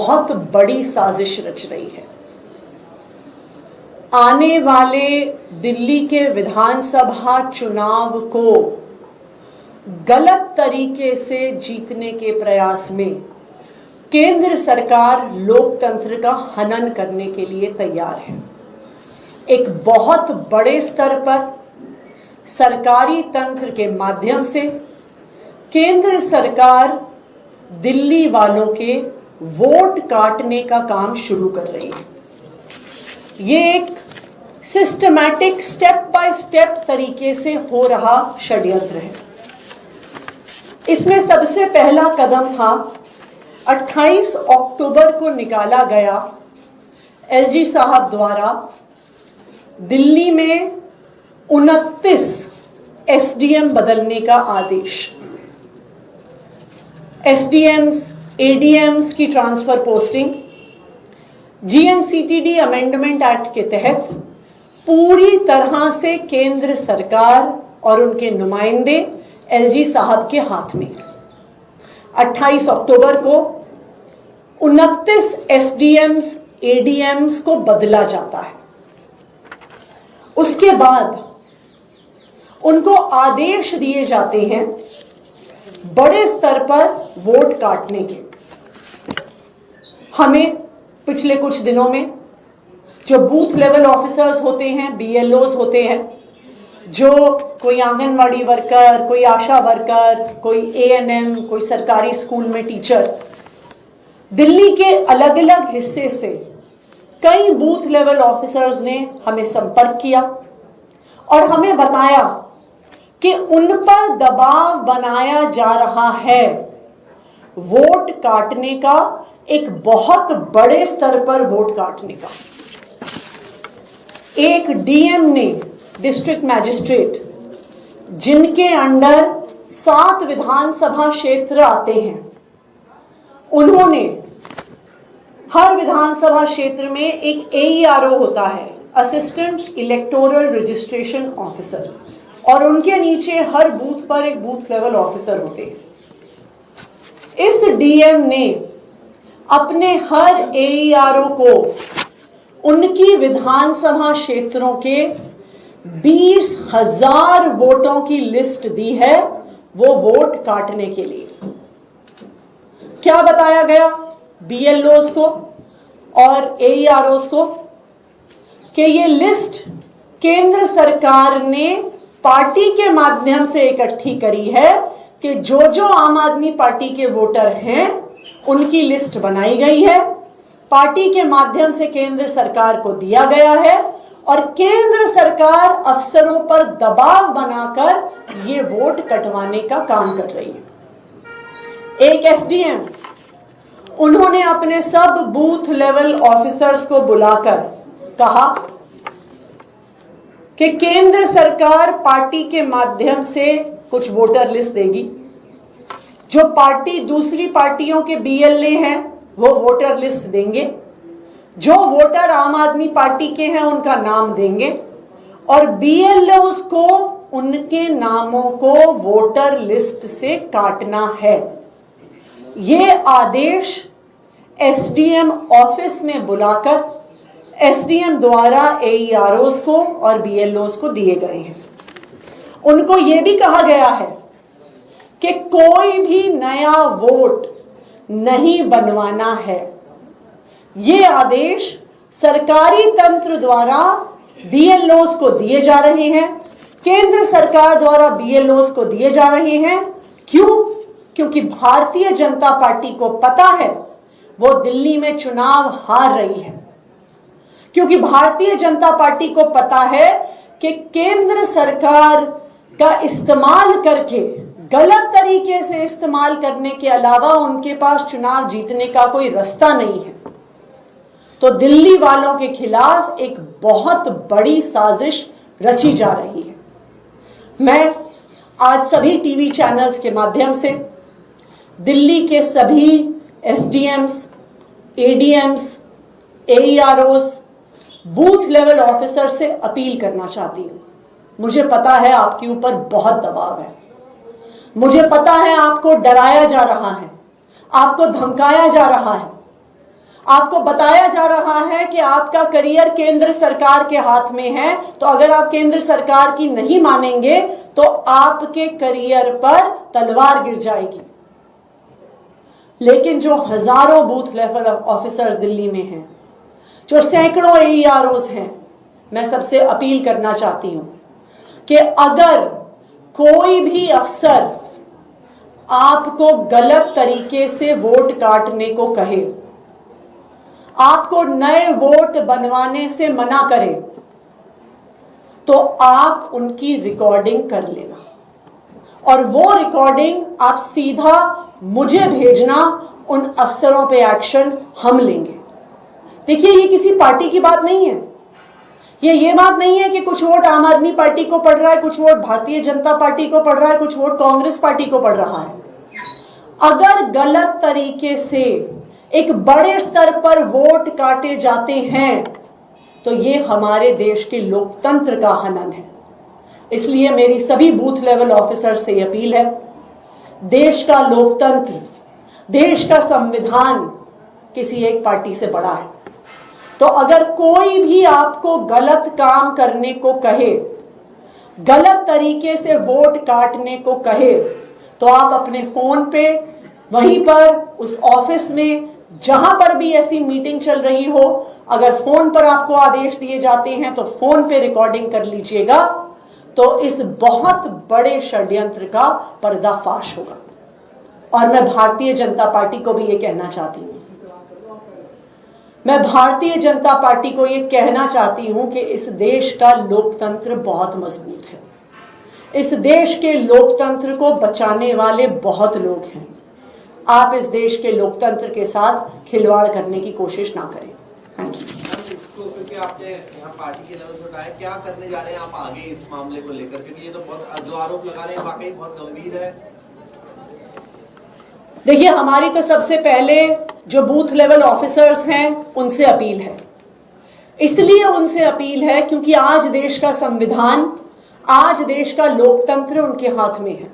बहुत बड़ी साजिश रच रही है। आने वाले दिल्ली के विधानसभा चुनाव को गलत तरीके से जीतने के प्रयास में केंद्र सरकार लोकतंत्र का हनन करने के लिए तैयार है। एक बहुत बड़े स्तर पर सरकारी तंत्र के माध्यम से केंद्र सरकार दिल्ली वालों के वोट काटने का काम शुरू कर रही है। ये एक सिस्टमैटिक स्टेप बाय स्टेप तरीके से हो रहा षड्यंत्र है। इसमें सबसे पहला कदम था 28 अक्टूबर को निकाला गया एलजी साहब द्वारा दिल्ली में 29 एसडीएम बदलने का आदेश। एसडीएम्स, एडीएम्स की transfer posting GNCTD amendment act के तहत पूरी तरह से केंद्र सरकार और उनके नुमाइंदे एलजी साहब के हाथ में। 28 अक्टूबर को 29 एसडीएम्स, एडीएम्स को बदला जाता है। उसके बाद उनको आदेश दिए जाते हैं बड़े स्तर पर वोट काटने के। हमें पिछले कुछ दिनों में जो बूथ लेवल ऑफिसर्स होते हैं, बीएलओज होते हैं, जो कोई आंगनवाड़ी वर्कर, कोई आशा वर्कर, कोई एएनएम, कोई सरकारी स्कूल में टीचर, दिल्ली के अलग अलग हिस्से से कई बूथ लेवल ऑफिसर्स ने हमें संपर्क किया और हमें बताया कि उन पर दबाव बनाया जा रहा है वोट काटने का, एक बहुत बड़े स्तर पर वोट काटने का। एक डीएम ने, डिस्ट्रिक्ट मैजिस्ट्रेट, जिनके अंडर 7 विधानसभा क्षेत्र आते हैं, उन्होंने हर विधानसभा क्षेत्र में एक एईआरओ होता है, असिस्टेंट इलेक्टोरल रजिस्ट्रेशन ऑफिसर, और उनके नीचे हर बूथ पर एक बूथ लेवल ऑफिसर होते हैं। इस डीएम ने अपने हर एईआरओ को उनकी विधानसभा क्षेत्रों के 20,000 वोटों की लिस्ट दी है वो वोट काटने के लिए। क्या बताया गया बीएलओज को और एईआरओज को कि ये लिस्ट केंद्र सरकार ने पार्टी के माध्यम से इकट्ठी करी है कि जो जो आम आदमी पार्टी के वोटर हैं उनकी लिस्ट बनाई गई है, पार्टी के माध्यम से केंद्र सरकार को दिया गया है और केंद्र सरकार अफसरों पर दबाव बनाकर ये वोट कटवाने का काम कर रही है। एक एसडीएम, उन्होंने अपने सब बूथ लेवल ऑफिसर्स को बुलाकर कहा कि केंद्र सरकार पार्टी के माध्यम से कुछ वोटर लिस्ट देगी, जो पार्टी दूसरी पार्टियों के बीएलए हैं वो वोटर लिस्ट देंगे, जो वोटर आम आदमी पार्टी के हैं उनका नाम देंगे और बीएलओज को उनके नामों को वोटर लिस्ट से काटना है। ये आदेश एसडीएम ऑफिस में बुलाकर एसडीएम द्वारा एईआरओज को और बीएलओज को दिए गए हैं। उनको यह भी कहा गया है कि कोई भी नया वोट नहीं बनवाना है। ये आदेश सरकारी तंत्र द्वारा बीएलओज को दिए जा रहे हैं, केंद्र सरकार द्वारा बीएलओज को दिए जा रहे हैं। क्यों? क्योंकि भारतीय जनता पार्टी को पता है वो दिल्ली में चुनाव हार रही है, क्योंकि भारतीय जनता पार्टी को पता है कि केंद्र सरकार का इस्तेमाल करके, गलत तरीके से इस्तेमाल करने के अलावा उनके पास चुनाव जीतने का कोई रास्ता नहीं है। तो दिल्ली वालों के खिलाफ एक बहुत बड़ी साजिश रची जा रही है। मैं आज सभी टीवी चैनल्स के माध्यम से दिल्ली के सभी एसडीएम्स, एडीएम्स, एईआरओस, बूथ लेवल ऑफिसर से अपील करना चाहती हूं। मुझे पता है आपके ऊपर बहुत दबाव है, मुझे पता है आपको डराया जा रहा है, आपको धमकाया जा रहा है, आपको बताया जा रहा है कि आपका करियर केंद्र सरकार के हाथ में है, तो अगर आप केंद्र सरकार की नहीं मानेंगे तो आपके करियर पर तलवार गिर जाएगी। लेकिन जो हजारों बूथ लेवल ऑफिसर्स दिल्ली में हैं, जो सैकड़ों AEROs हैं, मैं सबसे अपील करना चाहती हूं कि अगर कोई भी अफसर आपको गलत तरीके से वोट काटने को कहे, आपको नए वोट बनवाने से मना करे, तो आप उनकी रिकॉर्डिंग कर लेना और वो रिकॉर्डिंग आप सीधा मुझे भेजना। उन अफसरों पे एक्शन हम लेंगे। देखिए, ये किसी पार्टी की बात नहीं है। ये बात नहीं है कि कुछ वोट आम आदमी पार्टी को पड़ रहा है, कुछ वोट भारतीय जनता पार्टी को पड़ रहा है, कुछ वोट कांग्रेस पार्टी को पड़ रहा है। अगर गलत तरीके से एक बड़े स्तर पर वोट काटे जाते हैं तो ये हमारे देश के लोकतंत्र का हनन है। इसलिए मेरी सभी बूथ लेवल ऑफिसर से अपील है, देश का लोकतंत्र, देश का संविधान किसी एक पार्टी से बड़ा है। तो अगर कोई भी आपको गलत काम करने को कहे, गलत तरीके से वोट काटने को कहे, तो आप अपने फोन पे, वहीं पर उस ऑफिस में जहां पर भी ऐसी मीटिंग चल रही हो, अगर फोन पर आपको आदेश दिए जाते हैं तो फोन पे रिकॉर्डिंग कर लीजिएगा, तो इस बहुत बड़े षड्यंत्र का पर्दाफाश होगा। और मैं भारतीय जनता पार्टी को भी ये कहना चाहती हूं, मैं भारतीय जनता पार्टी को ये कहना चाहती हूं कि इस देश का लोकतंत्र बहुत मजबूत है। इस देश के लोकतंत्र को बचाने वाले बहुत लोग हैं। आप इस देश के लोकतंत्र के साथ खिलवाड़ करने की कोशिश ना करें। Thank you. इसको क्योंकि आपने यहाँ पार्टी के लेवल से उठाया, क्या करने जा रहे हैं आप आगे इस मामले को लेकर, क्योंकि ये तो बहुत जो आरोप लगा रहे हैं वाकई बहुत गंभीर है। देखिए, हमारी तो सबसे पहले जो बूथ लेवल ऑफिसर्स हैं उनसे अपील है। इसलिए उनसे अपील है क्योंकि आज देश का संविधान, आज देश का लोकतंत्र उनके हाथ में है।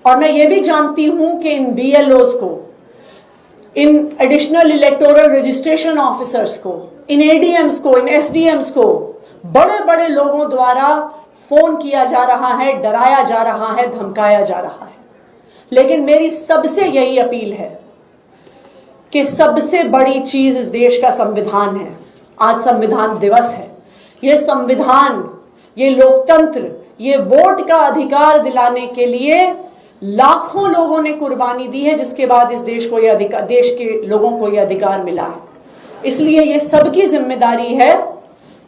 और मैं ये भी जानती हूं कि इन BLOs को, in additional electoral registration officers को, इन ADMs को, इन SDMs को बड़े बड़े लोगों द्वारा फोन किया जा रहा है, डराया जा रहा है, धमकाया जा रहा है। लेकिन मेरी सबसे यही अपील है कि सबसे बड़ी चीज इस देश का संविधान है। आज संविधान दिवस है। ये संविधान, ये लोकतंत्र, ये वोट का अधिकार दिलाने के लिए लाखों लोगों ने कुर्बानी दी है, जिसके बाद इस देश को ये अधिकार, देश के लोगों को ये अधिकार मिला है। इसलिए ये सबकी जिम्मेदारी है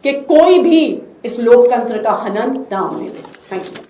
कि कोई भी इस लोकतंत्र का हनन ना होने दे। Thank you.